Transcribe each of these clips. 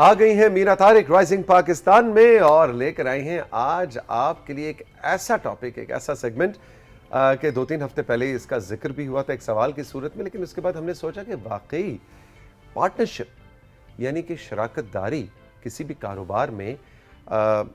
आ गई हैं मीना तारिक राइजिंग पाकिस्तान में और लेकर आई हैं आज आपके लिए एक ऐसा टॉपिक, एक ऐसा सेगमेंट कि 2-3 हफ्ते पहले ही इसका जिक्र भी हुआ था एक सवाल की सूरत में, लेकिन उसके बाद हमने सोचा कि वाकई पार्टनरशिप यानी कि शराकतदारी किसी भी कारोबार में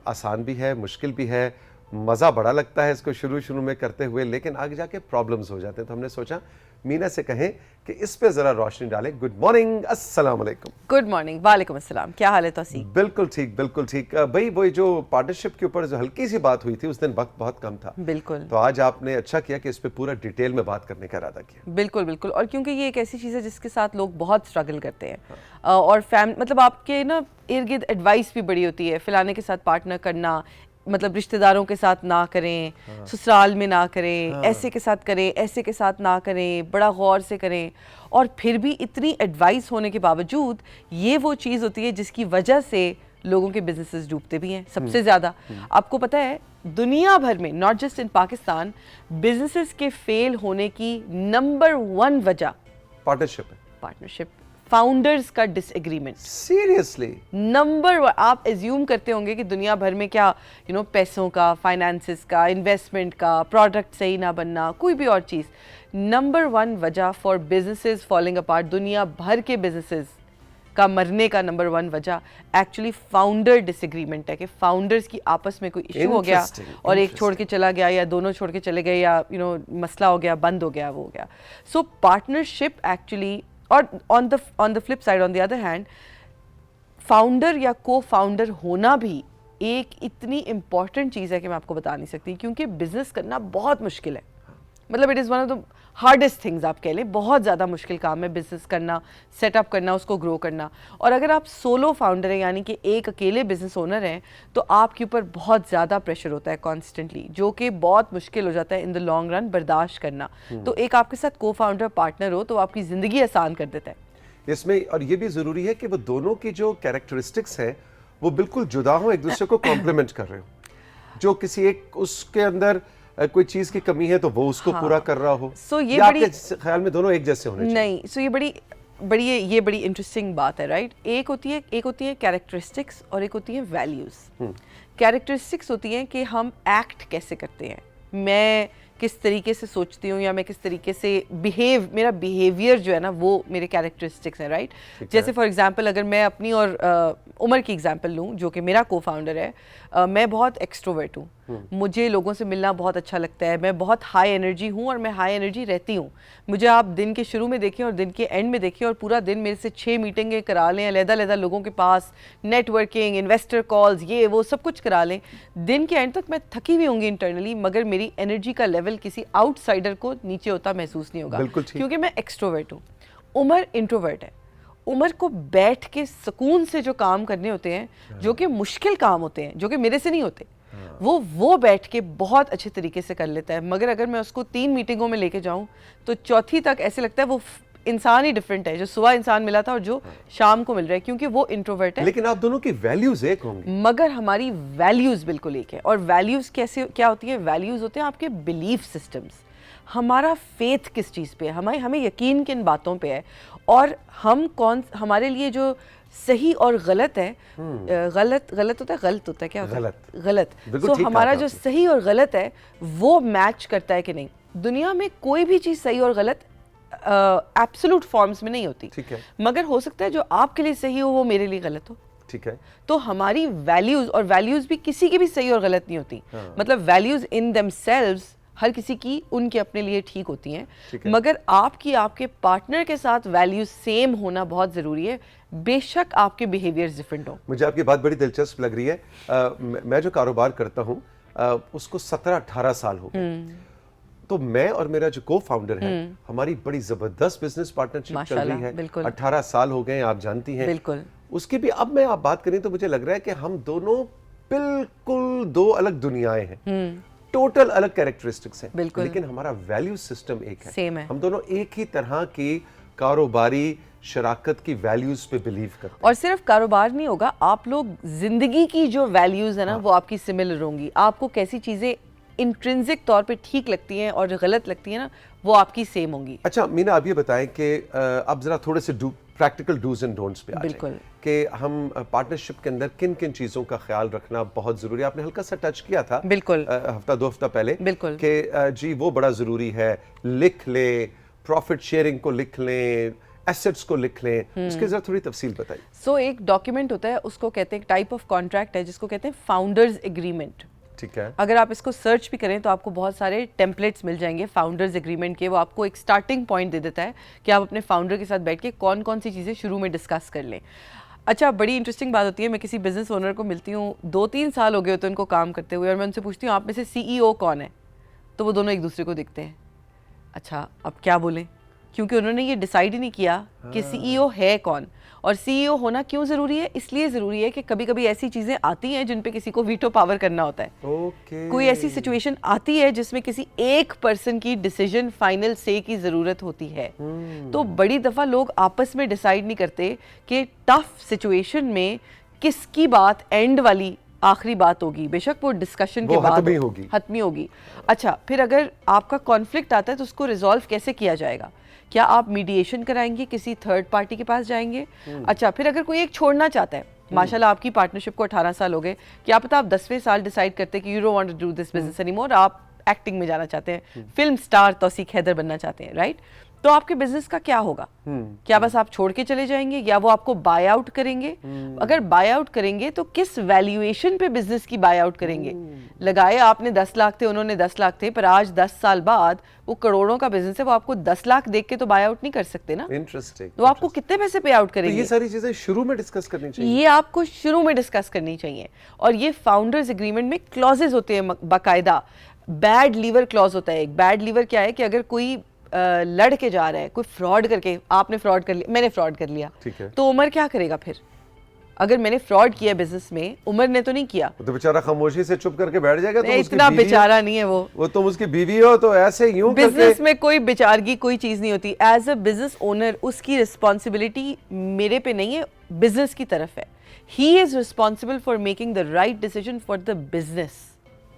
आसान भी है, मुश्किल भी है, मज़ा बड़ा लगता है इसको शुरू में करते हुए, लेकिन आगे जाके प्रॉब्लम्स हो जाते हैं। तो हमने सोचा मीना से कहें कि इस पे जरा रोशनी डालें। गुड मॉर्निंग, अस्सलाम वालेकुम। गुड मॉर्निंग, वालेकुम अस्सलाम। क्या हाल है तौसीक? बिल्कुल ठीक, बिल्कुल ठीक। भाई वही जो पार्टनरशिप के ऊपर जो हल्की सी बात हुई थी उस दिन वक्त बहुत कम था। बिल्कुल। तो आज आपने अच्छा किया कि इस पे पूरा डिटेल में बात करने का इरादा किया। बिल्कुल बिल्कुल। और क्योंकि ये एक ऐसी चीज़ है जिसके साथ लोग बहुत स्ट्रगल करते हैं। और मतलब आपके ना इर्द गिर्द एडवाइस भी बड़ी होती है, फिलाने के साथ पार्टनर करना, मतलब रिश्तेदारों के साथ ना करें, ससुराल में ना करें, ऐसे के साथ करें, ऐसे के साथ ना करें, बड़ा गौर से करें। और फिर भी इतनी एडवाइस होने के बावजूद ये वो चीज़ होती है जिसकी वजह से लोगों के बिजनेसेस डूबते भी हैं सबसे ज़्यादा। आपको पता है दुनिया भर में, not just in Pakistan, businesses के फेल होने की नंबर 1 वजह पार्टनरशिप, फाउंडर्स का डिसएग्रीमेंट। Seriously number 1। आप एज्यूम करते होंगे कि दुनिया भर में क्या पैसों का, फाइनेंसेस का, इन्वेस्टमेंट का, प्रोडक्ट सही ना बनना, कोई भी और चीज़, नंबर 1 वजह फॉर बिजनेसेस फॉलिंग अपार्ट, दुनिया भर के बिजनेसेस का मरने का नंबर 1 वजह एक्चुअली फाउंडर डिसएग्रीमेंट है कि फाउंडर्स की आपस में कोई इशू हो गया और एक छोड़ के चला गया या दोनों छोड़ के चले गए या मसला हो गया, बंद हो गया, वो हो गया। सो पार्टनरशिप एक्चुअली, और on the flip side, on the other hand, founder या को फाउंडर होना भी एक इतनी इम्पॉर्टेंट चीज़ है कि मैं आपको बता नहीं सकती, क्योंकि बिजनेस करना बहुत मुश्किल है। मतलब it is one of the hardest things, आप कह लें, बहुत ज़्यादा मुश्किल काम है बिजनेस करना, सेटअप करना, उसको ग्रो करना। और अगर आप सोलो फाउंडर हैं, यानी कि एक अकेले बिजनेस ओनर हैं, तो आपके ऊपर बहुत ज़्यादा प्रेशर होता है कॉन्स्टेंटली, जो कि बहुत मुश्किल हो जाता है इन द लॉन्ग रन बर्दाश्त करना। तो एक आपके साथ को फाउंडर पार्टनर हो तो आपकी ज़िंदगी आसान कर देता है इसमें। और ये भी ज़रूरी है कि वो दोनों की जो कैरेक्टरिस्टिक्स हैं वो बिल्कुल जुदा हो, एक दूसरे को कॉम्प्लीमेंट कर रहे हो। जो किसी एक उसके अंदर कोई चीज की कमी है तो वो उसको पूरा कर रहा हो। सो ये बड़ी, आपके ख्याल में दोनों एक जैसे होने चाहिए? नहीं, सो ये बड़ी इंटरेस्टिंग बात है, राइट। एक होती है कैरेक्टरिस्टिक्स और एक होती है वैल्यूज। कैरेक्टरिस्टिक्स होती हैं कि हम एक्ट कैसे करते हैं, मैं किस तरीके से सोचती हूँ या मैं किस तरीके से मेरा बिहेवियर जो है ना, वो मेरे कैरेक्टरिस्टिक्स हैं, राइट। जैसे फॉर एग्जांपल अगर मैं अपनी और उमर की एग्जांपल लूँ, जो कि मेरा को फाउंडर है, मैं बहुत एक्सट्रोवर्ट हूँ। मुझे लोगों से मिलना बहुत अच्छा लगता है, मैं बहुत हाई एनर्जी हूँ और मैं हाई एनर्जी रहती हूँ। मुझे आप दिन के शुरू में देखें और दिन के एंड में देखें और पूरा दिन मेरे से 6 मीटिंगें करा लें, अलग-अलग लोगों के पास नेटवर्किंग, इन्वेस्टर कॉल्स, ये वो सब कुछ करा लें, दिन के एंड तक मैं थकी हुई होंगी इंटरनली, मगर मेरी एनर्जी का लेवल किसी आउटसाइडर को नीचे होता महसूस नहीं होगा, क्योंकि मैं एक्सट्रोवर्ट हूँ। उमर इंट्रोवर्ट है। उमर को बैठ के सुकून से जो काम करने होते हैं, जो कि मुश्किल काम होते हैं, जो कि मेरे से नहीं होते, वो बैठ के बहुत अच्छे तरीके से कर लेता है। मगर अगर मैं उसको 3 मीटिंगों में लेके जाऊं तो चौथी तक ऐसे लगता है वो इंसान ही डिफरेंट है, जो सुबह इंसान मिला था और जो शाम को मिल रहा है, क्योंकि वो इंट्रोवर्ट है। लेकिन आप दोनों की वैल्यूज एक होंगी। मगर हमारी वैल्यूज बिल्कुल एक है। और वैल्यूज क्या होती है? वैल्यूज होते हैं आपके बिलीफ सिस्टम्स। हमारा फेथ किस चीज़ पे है, हमें यकीन किन बातों पे है, और हमारे लिए जो सही और गलत है, गलत होता है क्या होता है? गलत। तो हमारा जो सही और गलत है वो मैच करता है कि नहीं। दुनिया में कोई भी चीज़ सही और गलत एब्सोल्यूट फॉर्म्स में नहीं होती, ठीक है, मगर हो सकता है जो आपके लिए सही हो वो मेरे लिए गलत हो, ठीक है। तो हमारी वैल्यूज, और वैल्यूज भी किसी की भी सही और गलत नहीं होती। मतलब वैल्यूज इन देमसेल्व्स हर किसी की उनके अपने लिए ठीक होती हैं, मगर आपके पार्टनर के साथ वैल्यूज सेम होना बहुत ज़रूरी है, बेशक आपके बिहेवियर्स डिफरेंट हो। मुझे आपकी बात बड़ी दिलचस्प लग रही है। मैं जो कारोबार करता हूँ उसको 17-18 साल हो गए। तो मैं और मेरा जो को फाउंडर है, हमारी बड़ी जबरदस्त बिजनेस पार्टनरशिप चल रही है। 18 साल हो गए, आप जानती हैं। बिल्कुल। उसकी भी अब मैं आप बात करें तो मुझे लग रहा है कि हम दोनों बिल्कुल 2 अलग दुनियाएं हैं, टोटल अलग कैरेक्टरिस्टिक्स हैं, लेकिन हमारा वैल्यू सिस्टम एक है, सेम है। हम दोनों एक ही तरह की कारोबारी शराकत की वैल्यूज पे बिलीव करते हैं। और सिर्फ कारोबार नहीं होगा, आप लोग जिंदगी की जो वैल्यूज है ना, वो आपकी सिमिलर होंगी। आपको कैसी चीजें इंट्रिंसिक तौर पे ठीक लगती हैं और गलत लगती हैं ना, वो आपकी सेम होंगी। अच्छा मीना, आप ये बताएं कि अब जरा थोड़े से प्रैक्टिकल डूज एंड डोंट्स पे आ बिल्कुल जाएं कि हम पार्टनरशिप के अंदर किन किन चीज़ों का ख्याल रखना बहुत ज़रूरी है। आपने हल्का सा टच किया था बिल्कुल हफ्ता 2 हफ्ता पहले बिल्कुल कि जी वो बड़ा ज़रूरी है, लिख लें, प्रॉफिट शेयरिंग को लिख लें, एसेट्स को लिख लें, उसके जरा थोड़ी तफसील बताइए। सो एक डॉक्यूमेंट होता है, उसको कहते हैं, टाइप ऑफ कॉन्ट्रैक्ट है जिसको कहते हैं फाउंडर्स एग्रीमेंट। ठीक है, अगर आप इसको सर्च भी करें तो आपको बहुत सारे टेम्पलेट्स मिल जाएंगे फाउंडर्स एग्रीमेंट के। वो आपको एक स्टार्टिंग पॉइंट दे देता है कि आप अपने फाउंडर के साथ बैठ के कौन कौन सी चीज़ें शुरू में डिस्कस कर लें। अच्छा, बड़ी इंटरेस्टिंग बात होती है, मैं किसी बिजनेस ओनर को मिलती हूँ, 2-3 साल हो गए होते हैं उनको काम करते हुए, और मैं उनसे पूछती हूँ आप में से CEO कौन है, तो वो दोनों एक दूसरे को दिखते हैं। अच्छा, अब क्या बोलें, क्योंकि उन्होंने ये डिसाइड ही नहीं किया कि CEO है कौन। और CEO होना क्यों ज़रूरी है? इसलिए ज़रूरी है कि कभी कभी ऐसी चीज़ें आती हैं जिन पे किसी को वीटो पावर करना होता है। कोई ऐसी सिचुएशन आती है जिसमें किसी एक पर्सन की डिसीजन, फाइनल से की ज़रूरत होती है। तो बड़ी दफ़ा लोग आपस में डिसाइड नहीं करते कि टफ सिचुएशन में किसकी बात एंड वाली आखिरी बात होगी, बेशक वो डिस्कशन के बाद हतमी होगी। अच्छा, फिर अगर आपका कॉन्फ्लिक्ट आता है तो उसको रिजॉल्व कैसे किया जाएगा? क्या आप मीडिएशन कराएंगे, किसी थर्ड पार्टी के पास जाएंगे? अच्छा, फिर अगर कोई एक छोड़ना चाहता है, माशाल्लाह आपकी पार्टनरशिप को 18 साल हो गए, क्या पता आप 10वें साल डिसाइड करते हैं कि you don't want to do this business anymore, आप एक्टिंग में जाना चाहते हैं, फिल्म स्टार तौसीक हैदर बनना चाहते हैं, राइट? तो आपके बिजनेस का क्या होगा? क्या बस आप छोड़ के चले जाएंगे या वो आपको बाय आउट करेंगे? अगर बाय आउट करेंगे तो किस वैल्यूएशन पे बिजनेस की बाय आउट करेंगे? लगाए आपने 10 लाख थे, उन्होंने 10 लाख थे, पर आज 10 साल बाद वो करोड़ों का बिजनेस है, वो आपको 10 लाख देख के तो बाय आउट नहीं कर सकते ना। इंटरेस्टिंग। तो आपको कितने पैसे पे आउट करेंगे? तो ये सारी चीजें शुरू में डिस्कस करनी चाहिए। ये आपको शुरू में डिस्कस करनी चाहिए। और ये फाउंडर्स एग्रीमेंट में क्लॉजेज होते हैं बाकायदा। बैड लीवर क्लॉज होता है एक। बैड लीवर क्या है कि अगर कोई लड़ के जा रहा है, कोई फ्रॉड करके, आपने फ्रॉड कर लिया, मैंने फ्रॉड कर लिया, ठीक है, तो उमर क्या करेगा फिर? अगर मैंने फ्रॉड किया बिजनेस में, उमर ने तो नहीं किया, तो बेचारा खामोशी से चुप करके बैठ जाएगा। तो इतना बेचारा नहीं है वो तुम उसकी बीवी हो तो ऐसे यूं बिजनेस में कोई बेचारगी कोई चीज नहीं होती। एज अ बिजनेस ओनर उसकी रिस्पॉन्सिबिलिटी मेरे पे नहीं है, बिजनेस की तरफ है। He is responsible for making the right decision for the business,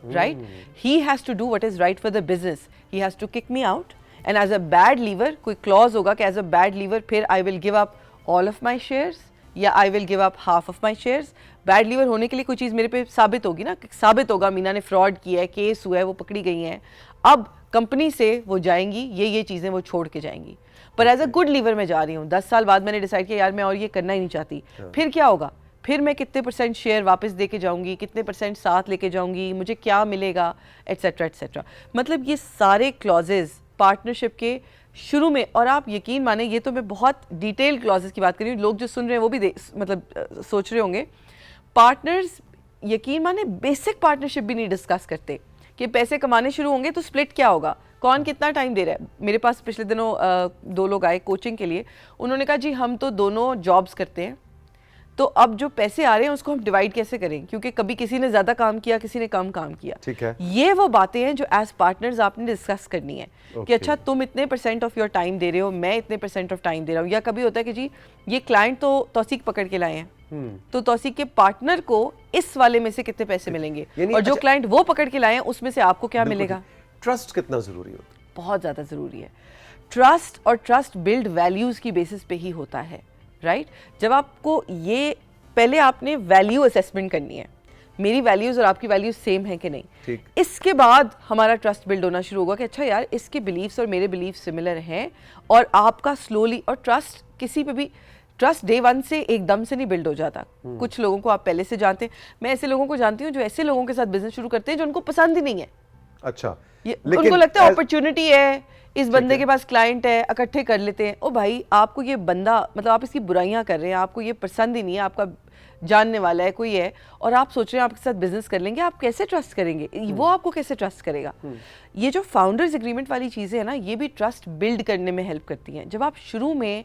right? He has to do what is right for the business. He has to kick me out, and as a bad leaver कोई clause होगा कि as a bad leaver फिर I will give up all of my shares या आई will give up half of my shares. Bad leaver होने के लिए कोई चीज़ मेरे पे साबित होगी ना, साबित होगा मीना ने फ्रॉड किया है, केस हुआ है, वो पकड़ी गई हैं, अब कंपनी से वो जाएंगी, ये चीज़ें वो छोड़ के जाएंगी। पर एज अ गुड लीवर मैं जा रही हूँ, 10 साल बाद मैंने डिसाइड किया यार मैं और ये करना ही नहीं चाहती, फिर क्या होगा? फिर मैं कितने % शेयर वापस दे के जाऊँगी, कितने % साथ लेके जाऊँगी, मुझे क्या मिलेगा, एट्सेट्रा एट्सेट्रा। मतलब ये सारे क्लॉजेज पार्टनरशिप के शुरू में, और आप यकीन माने ये तो मैं बहुत डिटेल क्लॉजेस की बात कर रही हूँ, लोग जो सुन रहे हैं वो भी मतलब सोच रहे होंगे, पार्टनर्स यकीन माने बेसिक पार्टनरशिप भी नहीं डिस्कस करते कि पैसे कमाने शुरू होंगे तो स्प्लिट क्या होगा, कौन कितना टाइम दे रहा है। मेरे पास पिछले दिनों 2 लोग आए कोचिंग के लिए, उन्होंने कहा जी हम तो दोनों जॉब्स करते हैं, तो अब जो पैसे आ रहे हैं उसको हम डिवाइड कैसे करें, क्योंकि कभी किसी ने ज्यादा काम किया, किसी ने कम काम किया। ठीक है, ये वो बातें हैं जो एज पार्टनर्स आपने डिस्कस करनी है कि अच्छा तुम इतने % ऑफ योर टाइम दे रहे हो, मैं इतने % ऑफ टाइम दे रहा हूँ। या कभी होता है कि जी ये क्लाइंट तो तौसीक पकड़ के लाए हैं, तो तौसीक के पार्टनर को इस वाले में से कितने पैसे मिलेंगे, और जो क्लाइंट वो पकड़ के लाए हैं उसमें से आपको क्या मिलेगा। ट्रस्ट कितना जरूरी होता है? बहुत ज्यादा जरूरी है ट्रस्ट, और ट्रस्ट बिल्ड वैल्यूज की बेसिस पे ही होता है, राइट? जब आपको ये पहले आपने वैल्यू असेसमेंट करनी है, मेरी वैल्यूज और आपकी वैल्यूज सेम है कि नहीं, ठीक। इसके बाद हमारा ट्रस्ट बिल्ड होना शुरू होगा कि अच्छा यार इसके बिलीव्स और मेरे बिलीव्स सिमिलर हैं, और आपका स्लोली, और ट्रस्ट किसी पे भी, ट्रस्ट डे 1 से एकदम से नहीं बिल्ड हो जाता। कुछ लोगों को आप पहले से जानते हैं, मैं ऐसे लोगों को जानती हूँ जो ऐसे लोगों के साथ बिजनेस शुरू करते हैं जो उनको पसंद ही नहीं है। अच्छा, उनको लगता है अपॉर्चुनिटी है, इस बंदे के पास क्लाइंट है, इकट्ठे कर लेते हैं। ओ भाई आपको ये बंदा, मतलब आप इसकी बुराइयां कर रहे हैं, आपको ये पसंद ही नहीं है, आपका जानने वाला है कोई है, और आप सोच रहे हैं आपके साथ बिजनेस कर लेंगे, आप कैसे ट्रस्ट करेंगे? वो आपको कैसे ट्रस्ट करेगा? ये जो फाउंडर्स एग्रीमेंट वाली चीज़ें हैं ना, ये भी ट्रस्ट बिल्ड करने में हेल्प करती हैं। जब आप शुरू में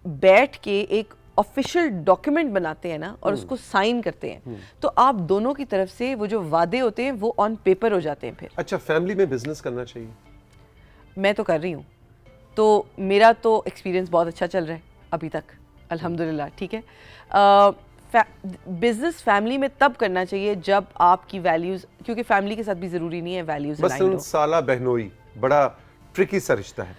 बैठ के एक ऑफिशियल डॉक्यूमेंट बनाते हैं ना और उसको साइन करते हैं, तो आप दोनों की तरफ से वो जो वादे होते हैं वो ऑन पेपर हो जाते हैं फिर। अच्छा, फैमिली में बिजनेस करना चाहिए? मैं तो कर रही हूँ, तो मेरा तो एक्सपीरियंस बहुत अच्छा चल रहा है अभी तक, अल्हम्दुलिल्लाह। ठीक है, बिजनेस फैमिली में तब करना चाहिए जब आपकी वैल्यूज, क्योंकि फैमिली के साथ भी जरूरी नहीं है वैल्यूज। मसलन साला बहनोई बड़ा ट्रिकी सा रिश्ता है,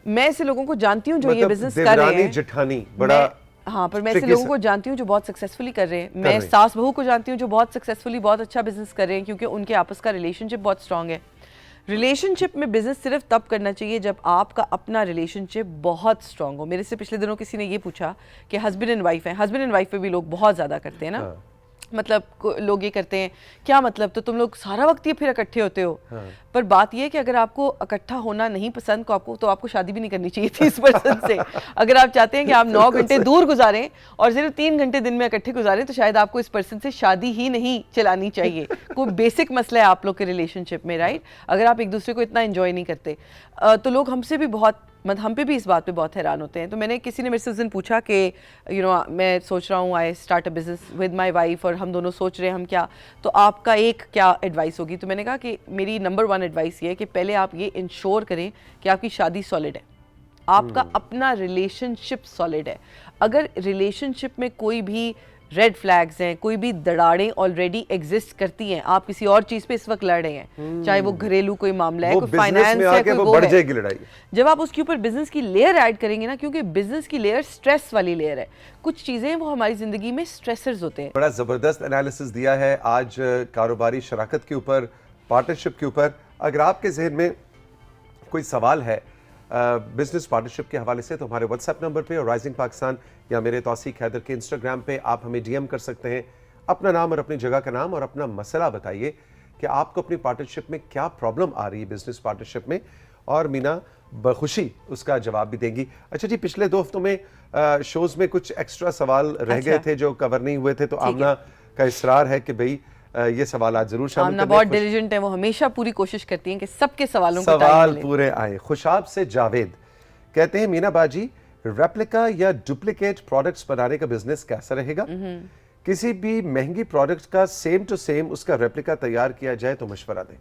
मैं ऐसे लोगों को जानती हूँ जो ये बिजनेस कर रहे हैं, जेठानी बड़ा, हाँ, पर मैं ऐसे लोगों को जानती हूँ जो बहुत सक्सेसफुली कर रहे हैं। मैं सास बहू को जानती हूँ जो बहुत सक्सेसफुली बहुत अच्छा बिजनेस कर रहे हैं, क्योंकि उनके आपस का रिलेशनशिप बहुत स्ट्रांग है। रिलेशनशिप में बिजनेस सिर्फ तब करना चाहिए जब आपका अपना रिलेशनशिप बहुत स्ट्रांग हो। मेरे से पिछले दिनों किसी ने ये पूछा कि हस्बैंड एंड वाइफ हैं, हस्बैंड एंड वाइफ पे भी लोग बहुत ज़्यादा करते हैं ना। हाँ। मतलब लोग ये करते हैं, क्या मतलब, तो तुम लोग सारा वक्त ये फिर इकट्ठे होते हो। हाँ। पर बात ये है कि अगर आपको इकट्ठा होना नहीं पसंद तो आपको शादी भी नहीं करनी चाहिए थी इस पर्सन से। अगर आप चाहते हैं कि आप 9 घंटे दूर गुजारें और सिर्फ 3 घंटे दिन में इकट्ठे गुजारें, तो शायद आपको इस पर्सन से शादी ही नहीं चलानी चाहिए। कोई बेसिक मसला है आप लोग के रिलेशनशिप में, राइट? अगर आप एक दूसरे को इतना एंजॉय नहीं करते, तो लोग हमसे भी बहुत, मतलब हम पे भी इस बात पे बहुत हैरान होते हैं। तो मैंने, किसी ने मेरे से उस दिन पूछा कि मैं सोच रहा हूँ I start a business with my wife, और हम दोनों सोच रहे हैं हम क्या, तो आपका एक क्या एडवाइस होगी? तो मैंने कहा कि मेरी नंबर 1 एडवाइस ये है कि पहले आप ये इंश्योर करें कि आपकी शादी सॉलिड है, आपका अपना रिलेशनशिप सॉलिड है। अगर रिलेशनशिप में कोई भी रेड फ्लैग्स हैं, कोई भी दरारें ऑलरेडी एग्जिस्ट करती हैं, आप किसी और चीज पे इस वक्त लड़ रहे हैं, चाहे वो घरेलू कोई मामला है, कोई फाइनेंस है, कोई वो है, लड़ाई। जब आप उसके ऊपर बिजनेस की लेयर ऐड करेंगे ना, क्योंकि बिजनेस की लेयर स्ट्रेस वाली लेयर है, कुछ चीजें वो हमारी जिंदगी में स्ट्रेसर्स होते हैं। बड़ा जबरदस्त एनालिसिस दिया है आज कारोबारी शराकत के ऊपर, पार्टनरशिप के ऊपर। अगर आपके जहन में कोई सवाल है बिजनेस पार्टनरशिप के हवाले से, तो हमारे व्हाट्सएप नंबर पे और राइजिंग पाकिस्तान या मेरे तौसीक हैदर के इंस्टाग्राम पे आप हमें डीएम कर सकते हैं। अपना नाम और अपनी जगह का नाम और अपना मसला बताइए कि आपको अपनी पार्टनरशिप में क्या प्रॉब्लम आ रही है बिजनेस पार्टनरशिप में, और मीना बखुशी उसका जवाब भी देंगी। अच्छा जी, पिछले 2 हफ्तों में शोज में कुछ एक्स्ट्रा सवाल रह गए थे जो कवर नहीं हुए थे, तो आमना का इसरार है कि भाई ये सवाल आज जरूर शामिल करना। बहुत डिलिजेंट है वो, हमेशा पूरी कोशिश करती हैं कि सबके सवाल पूरे आए। खुशाब से जावेद कहते हैं, मीना बाजी, रेप्लिका या डुप्लीकेट प्रोडक्ट्स बनाने का बिजनेस कैसा रहेगा? किसी भी महंगी प्रोडक्ट का सेम टू सेम उसका रेप्लिका तैयार किया जाए तो मशवरा दें।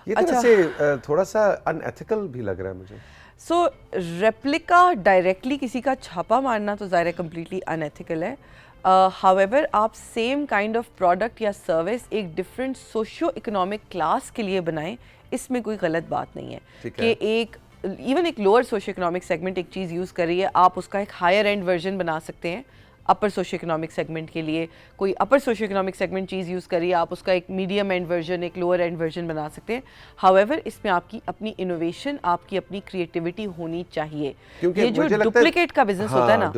ये तो वैसे थोड़ा सा अनएथिकल भी लग रहा है मुझे। सो रेप्लिका डायरेक्टली किसी का छापा मारना तो ज़ाहिर है कम्प्लीटली अनएथिकल है। हाउएवर आप सेम काइंड ऑफ प्रोडक्ट या सर्विस एक डिफरेंट सोशियो इकोनॉमिक क्लास के लिए बनाएं, इसमें कोई गलत बात नहीं है कि एक इवन एक लोअर सोशियो इकोनॉमिक सेगमेंट एक चीज़ यूज़ कर रही है, आप उसका एक हायर एंड वर्जन बना सकते हैं। अपर सोशियो इकोनॉमिक सेगमेंट के लिए कोई अपर सोशियो इकोनॉमिक सेगमेंट चीज़ यूज़ करिए, आप उसका एक मीडियम एंड वर्जन, एक लोअर एंड वर्जन बना सकते हैं। हाउएवर इसमें आपकी अपनी इनोवेशन, आपकी अपनी क्रिएटिविटी होनी चाहिए। क्योंकि ये जो डुप्लीकेट का बिजनेस होता है ना,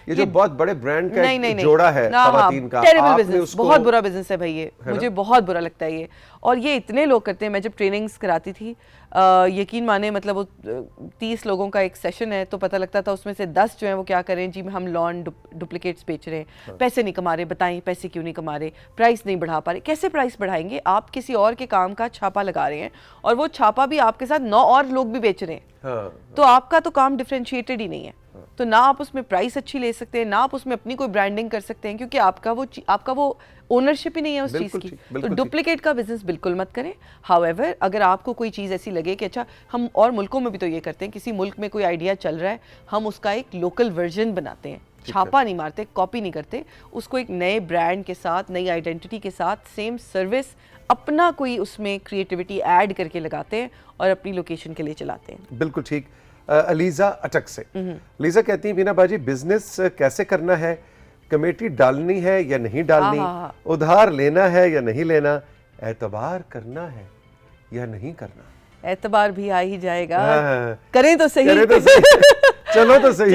ये जो बहुत बड़े ब्रांड का नहीं, जोड़ा है खवातीन का, टेरिबल बिजनेस, बहुत बुरा बिजनेस है भाई ये, मुझे बहुत बुरा लगता है ये। और ये इतने लोग करते हैं। मैं जब ट्रेनिंग्स कराती थी, यकीन माने, मतलब वो 30 लोगों का एक सेशन है, तो पता लगता था उसमें से 10 जो हैं वो क्या करें जी, हम लॉन डुप्लीकेट्स बेच रहे हैं, पैसे नहीं कमा रहे, बताएं पैसे क्यों नहीं कमा रहे, प्राइस नहीं बढ़ा पा रहे। कैसे प्राइस बढ़ाएंगे? आप किसी और के काम का छापा लगा रहे हैं और वो छापा भी आपके साथ 9 और लोग भी बेच रहे हैं, तो आपका तो काम डिफरेंशिएटेड ही नहीं है। तो ना आप उसमें प्राइस अच्छी ले सकते हैं, ना आप उसमें अपनी कोई ब्रांडिंग कर सकते हैं, क्योंकि आपका वो ओनरशिप ही नहीं है उस चीज़ की। तो डुप्लीकेट का बिजनेस बिल्कुल मत करें। हाउएवर अगर आपको कोई चीज़ ऐसी लगे कि अच्छा, हम और मुल्कों में भी तो ये करते हैं, किसी मुल्क में कोई आइडिया चल रहा है, हम उसका एक लोकल वर्जन बनाते हैं, छापा नहीं मारते, कॉपी नहीं करते, उसको एक नए ब्रांड के साथ, नई आइडेंटिटी के साथ, सेम सर्विस, अपना कोई उसमें क्रिएटिविटी ऐड करके लगाते हैं और अपनी लोकेशन के लिए चलाते हैं। बिल्कुल ठीक। अलीजा अटक से, अलीजा कहती हैं, मीना बाजी बिजनेस कैसे करना है? कमेटी डालनी है या नहीं डालनी? उधार लेना है या नहीं लेना? एतबार करना है या नहीं करना? एतबार भी आ ही जाएगा। करें तो सही, चलो तो सही,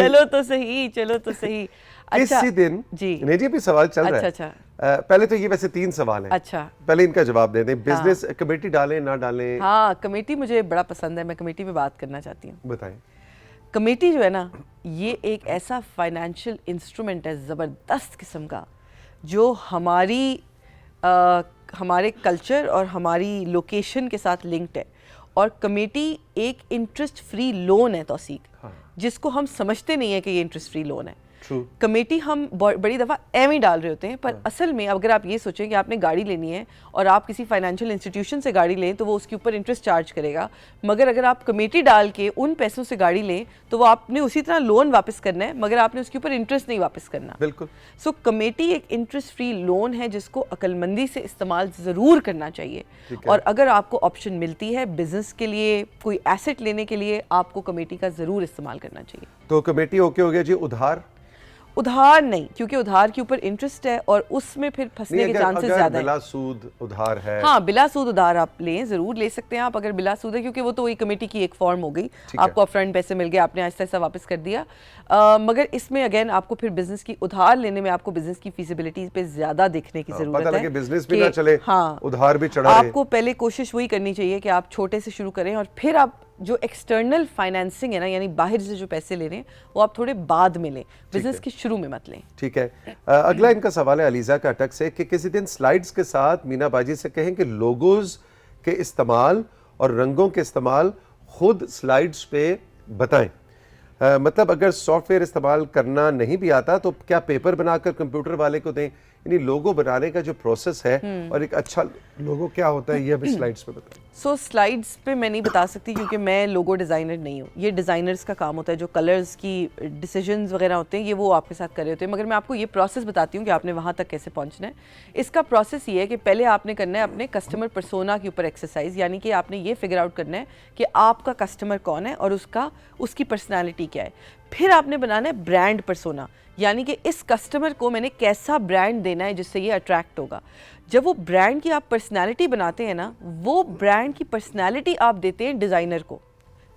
चलो तो सही। इसी दिन जी नहीं जी, अभी सवाल चल रहा है। अच्छा। पहले तो ये वैसे 3 सवाल हैं। अच्छा, पहले इनका जवाब दे दें। बिजनेस कमेटी डालें ना डालें? हाँ, कमेटी मुझे बड़ा पसंद है, मैं कमेटी में बात करना चाहती हूँ। बताएं। कमेटी जो है ना, ये एक ऐसा फाइनेंशियल इंस्ट्रूमेंट है ज़बरदस्त किस्म का, जो हमारे कल्चर और हमारी लोकेशन के साथ लिंक्ड है। और कमेटी एक इंटरेस्ट फ्री लोन है तौसीक, जिसको हम समझते नहीं है कि ये इंटरेस्ट फ्री लोन है। कमेटी हम बड़ी दफ़ा एवं डाल रहे होते हैं, पर असल में अगर आप ये सोचें कि आपने गाड़ी लेनी है और आप किसी फाइनेंशियल इंस्टीट्यूशन से गाड़ी लें तो वो उसके ऊपर इंटरेस्ट चार्ज करेगा, मगर अगर आप कमेटी डाल के उन पैसों से गाड़ी लें तो वो आपने उसी तरह लोन वापस करना है, मगर आपने उसके ऊपर इंटरेस्ट नहीं वापस करना। बिल्कुल। सो कमेटी एक इंटरेस्ट फ्री लोन है जिसको अक्लमंदी से इस्तेमाल ज़रूर करना चाहिए, और अगर आपको ऑप्शन मिलती है बिजनेस के लिए, कोई एसेट लेने के लिए, आपको कमेटी का ज़रूर इस्तेमाल करना चाहिए। तो कमेटी ओके हो गया जी। उधार नहीं, क्योंकि उधार के ऊपर इंटरेस्ट है और उसमें फिर फंसने के चांसेस ज्यादा है। बिला सूद उधार है। हाँ, बिला सूद उधार आप लें, जरूर ले सकते हैं आप अगर बिला सूद है, क्योंकि वो तो वही कमेटी की एक फॉर्म हो गई, आपको अपफ्रंट पैसे मिल गए, आपने आहिस्ता आहिस्ता वापस कर दिया। मगर इसमें अगेन आपको फिर बिजनेस की उधार लेने में आपको बिजनेस की फीसिबिलिटी पे ज्यादा देखने की जरूरत है। बिजनेस भी ना चले, हाँ, उधार भी चढ़ा रहे। आपको पहले कोशिश वही करनी चाहिए कि आप छोटे से शुरू करें और फिर आप जो एक्सटर्नल फाइनेंसिंग है ना, यानी बाहर से जो पैसे ले रहे हैं वो आप थोड़े बाद में लें, बिजनेस के शुरू में मत लें। ठीक है। अगला इनका सवाल है अलीजा का अटक से कि किसी दिन स्लाइड्स के साथ मीना बाजी से कहें कि लोगोज के इस्तेमाल और रंगों के इस्तेमाल खुद स्लाइड्स पे बताएं। मतलब अगर सॉफ्टवेयर इस्तेमाल करना नहीं भी आता तो क्या पेपर बनाकर कंप्यूटर वाले को दें? यानी लोगो बनाने का जो प्रोसेस है और एक अच्छा लोगो क्या होता है ये अभी स्लाइड्स पे बताएं। सो स्लाइड्स पे मैं नहीं बता सकती क्योंकि मैं लोगो डिज़ाइनर नहीं हूँ, ये डिज़ाइनर्स का काम होता है, जो कलर्स की डिसीजंस वगैरह होते हैं ये वो आपके साथ कर रहे होते हैं। मगर मैं आपको ये प्रोसेस बताती हूँ कि आपने वहाँ तक कैसे पहुँचना है। इसका प्रोसेस ये है कि पहले आपने करना है अपने कस्टमर पर्सोना के ऊपर एक्सरसाइज, यानी कि आपने ये फिगर आउट करना है कि आपका कस्टमर कौन है और उसकी पर्सनैलिटी क्या है। फिर आपने बनाना है ब्रांड पर्सोना, यानी कि इस कस्टमर को मैंने कैसा ब्रांड देना है जिससे ये अट्रैक्ट होगा। जब वो ब्रांड की आप पर्सनालिटी बनाते हैं ना, वो ब्रांड की पर्सनालिटी आप देते हैं डिज़ाइनर को,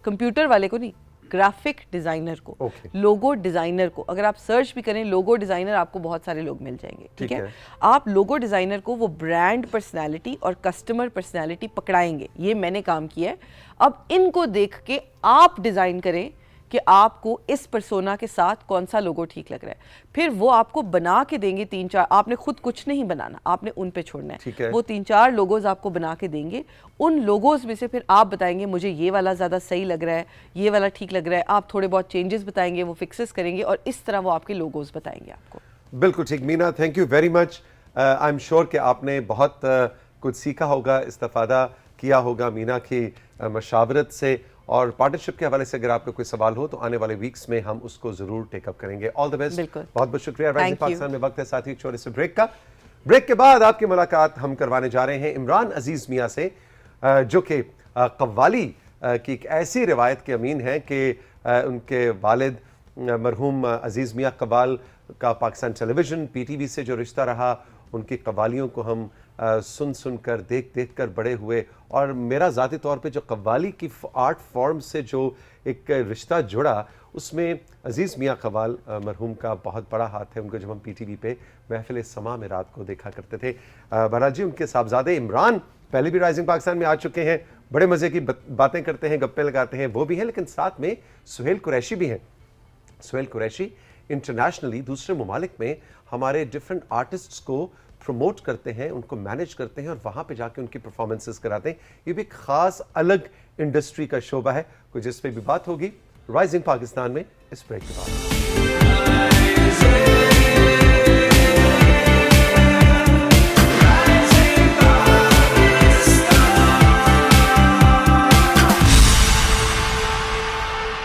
कंप्यूटर वाले को नहीं, ग्राफिक डिज़ाइनर को, लोगो डिज़ाइनर को। अगर आप सर्च भी करें लोगो डिज़ाइनर, आपको बहुत सारे लोग मिल जाएंगे। ठीक है, आप लोगो डिज़ाइनर को वो ब्रांड पर्सनालिटी और कस्टमर पर्सनालिटी पकड़ाएंगे, ये मैंने काम किया है। अब इनको देख के आप डिज़ाइन करें कि आपको इस पर्सोना के साथ कौन सा लोगो ठीक लग रहा है। फिर वो आपको बना के देंगे 3-4, आपने खुद कुछ नहीं बनाना, आपने उन पे छोड़ना है। वो 3-4 लोगोज आपको बना के देंगे, उन लोगोज में से फिर आप बताएंगे मुझे ये वाला ज़्यादा सही लग रहा है, ये वाला ठीक लग रहा है। आप थोड़े बहुत चेंजेस बताएंगे, वो फिक्सेस करेंगे और इस तरह वो आपके लोगोज बताएंगे आपको। बिल्कुल ठीक Meena, thank you very much. I am sure कि आपने बहुत कुछ सीखा होगा, इस्तिफादा किया होगा मीना की मशावरत से, और पार्टनरशिप के हवाले से अगर आपका कोई सवाल हो तो आने वाले वीक्स में हम उसको जरूर टेकअप करेंगे। ऑल द बेस्ट, बहुत बहुत शुक्रिया। राइजिंग पाकिस्तान में वक्त है साथ ही छोटे से ब्रेक का। ब्रेक के बाद आपकी मुलाकात हम करवाने जा रहे हैं इमरान अजीज मियाँ से, जो कि कव्वाली की एक ऐसी रिवायत के अमीन हैं कि उनके वालिद मरहूम अजीज मियाँ कव्वाल का पाकिस्तान टेलीविज़न PTV से जो रिश्ता रहा, उनकी कव्वालियों को हम सुन कर देख कर बड़े हुए, और मेरा ज़ाती तौर पे जो कव्वाली की आर्ट फॉर्म से जो एक रिश्ता जुड़ा उसमें अजीज़ मियाँ कव्वाल मरहूम का बहुत बड़ा हाथ है। उनको जब हम PTV पे महफिल समा में रात को देखा करते थे। बहरहाल जी, उनके साहबजादे इमरान पहले भी राइजिंग पाकिस्तान में आ चुके हैं, बड़े मज़े की बातें करते हैं, गप्पे लगाते हैं, वो भी हैं, लेकिन साथ में सुहेल कुरैशी भी हैं। सुहेल कुरैशी इंटरनेशनली दूसरे ममालिक में हमारे डिफरेंट आर्टिस्ट्स को प्रमोट करते हैं, उनको मैनेज करते हैं और वहाँ पे जाके उनकी परफॉर्मेंसेस कराते हैं। ये भी एक ख़ास अलग इंडस्ट्री का शोबा है, कुछ जिस पे भी बात होगी राइजिंग पाकिस्तान में इस ब्रेक के बाद।